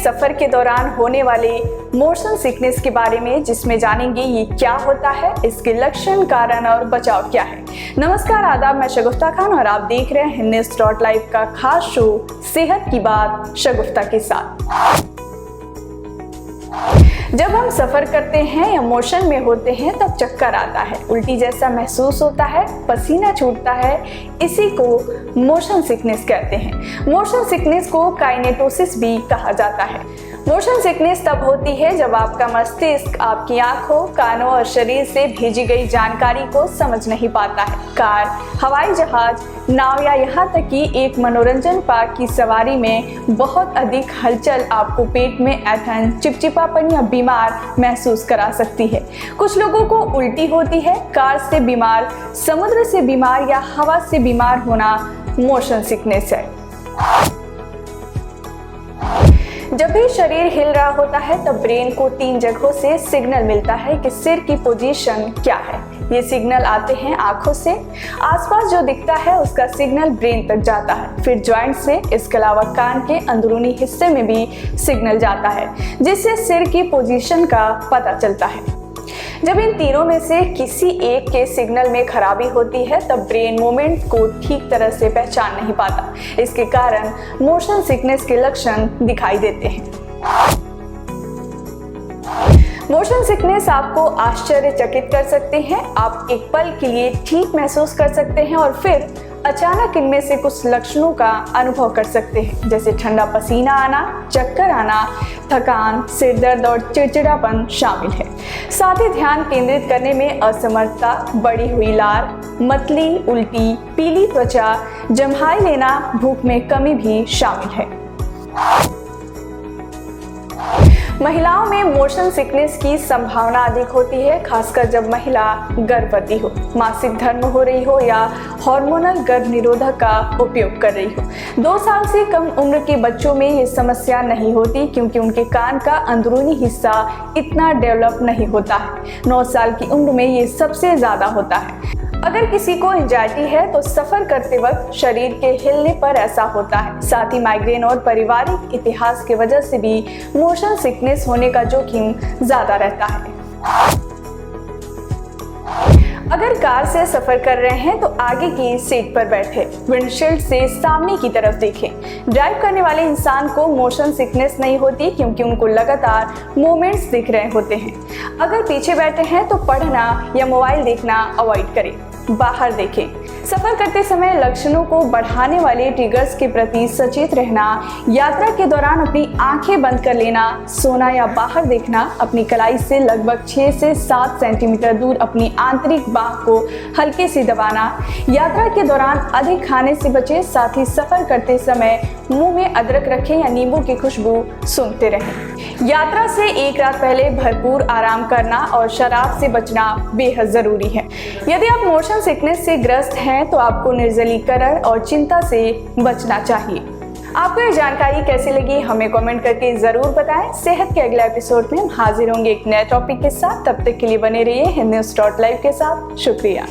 सफर के दौरान होने वाले मोशन सिकनेस के बारे में, जिसमें जानेंगे ये क्या होता है, इसके लक्षण, कारण और बचाव क्या है। नमस्कार, आदाब, मैं शगुफ्ता खान और आप देख रहे हैं हिंदन्यूज़.लाइव का खास शो सेहत की बात शगुफ्ता के साथ। जब हम सफर करते हैं या मोशन में होते हैं तब चक्कर आता है, उल्टी जैसा महसूस होता है, पसीना छूटता है, इसी को मोशन सिकनेस कहते हैं। मोशन सिकनेस को काइनेटोसिस भी कहा जाता है। मोशन सिकनेस तब होती है जब आपका मस्तिष्क आपकी आंखों, कानों और शरीर से भेजी गई जानकारी को समझ नहीं पाता है। कार, हवाई जहाज, नाव या यहाँ तक कि एक मनोरंजन पार्क की सवारी में बहुत अधिक हलचल आपको पेट में ऐंठन, चिपचिपापन या बीमार महसूस करा सकती है। कुछ लोगों को उल्टी होती है। कार से बीमार, समुद्र से बीमार या हवा से बीमार होना मोशन सिकनेस है। जब भी शरीर हिल रहा होता है तब ब्रेन को 3 जगहों से सिग्नल मिलता है कि सिर की पोजीशन क्या है। ये सिग्नल आते हैं आंखों से, आसपास जो दिखता है उसका सिग्नल ब्रेन तक जाता है, फिर जॉइंट से, इसके अलावा कान के अंदरूनी हिस्से में भी सिग्नल जाता है, जिससे सिर की पोजीशन का पता चलता है। जब इन तीनों में से किसी एक के सिग्नल में खराबी होती है तब ब्रेन मूवमेंट को ठीक तरह से पहचान नहीं पाता। इसके कारण मोशन सिकनेस के लक्षण दिखाई देते हैं। मोशन सिकनेस आपको आश्चर्यचकित कर सकते हैं। आप एक पल के लिए ठीक महसूस कर सकते हैं और फिर अचानक इनमें से कुछ लक्षणों का अनुभव कर सकते हैं, जैसे ठंडा पसीना आना, चक्कर आना, थकान, सिर दर्द और चिड़चिड़ापन शामिल है। साथ ही ध्यान केंद्रित करने में असमर्थता, बढ़ी हुई लार, मतली, उल्टी, पीली त्वचा, जम्हाई लेना, भूख में कमी भी शामिल है। महिलाओं में मोशन सिकनेस की संभावना अधिक होती है, खासकर जब महिला गर्भवती हो, मासिक धर्म हो रही हो या हार्मोनल गर्भ निरोधक का उपयोग कर रही हो। 2 साल से कम उम्र के बच्चों में ये समस्या नहीं होती क्योंकि उनके कान का अंदरूनी हिस्सा इतना डेवलप नहीं होता है। 9 साल की उम्र में ये सबसे ज्यादा होता है। अगर किसी को एंजाइटी है तो सफर करते वक्त शरीर के हिलने पर ऐसा होता है। साथ ही माइग्रेन और पारिवारिक इतिहास की वजह से भी मोशन सिकनेस होने का जोखिम ज्यादा रहता है। अगर कार से सफर कर रहे हैं तो आगे की सीट पर बैठे, विंडशील्ड से सामने की तरफ देखें। ड्राइव करने वाले इंसान को मोशन सिकनेस नहीं होती क्योंकि उनको लगातार मूवमेंट्स दिख रहे होते हैं। अगर पीछे बैठे हैं तो पढ़ना या मोबाइल देखना अवॉइड करें। बाहर देखें। सफर करते समय लक्षणों को बढ़ाने वाले ट्रिगर्स के प्रति सचेत रहना, यात्रा के दौरान अपनी आंखें बंद कर लेना, सोना या बाहर देखना, अपनी कलाई से लगभग 6 से 7 सेंटीमीटर दूर अपनी आंतरिक बांह को हल्के से दबाना, यात्रा के दौरान अधिक खाने से बचें। साथ ही सफर करते समय मुंह में अदरक रखें या नींबू की खुशबू सूंघते रहें। यात्रा से 1 रात पहले भरपूर आराम करना और शराब से बचना बेहद जरूरी है। यदि आप मोशन सिकनेस से ग्रस्त हैं तो आपको निर्जलीकरण और चिंता से बचना चाहिए। आपको ये जानकारी कैसी लगी हमें कमेंट करके जरूर बताएं। सेहत के अगले एपिसोड में हम हाजिर होंगे एक नए टॉपिक के साथ। तब तक के लिए बने रहिए हिंदन्यूज़.लाइव के साथ। शुक्रिया।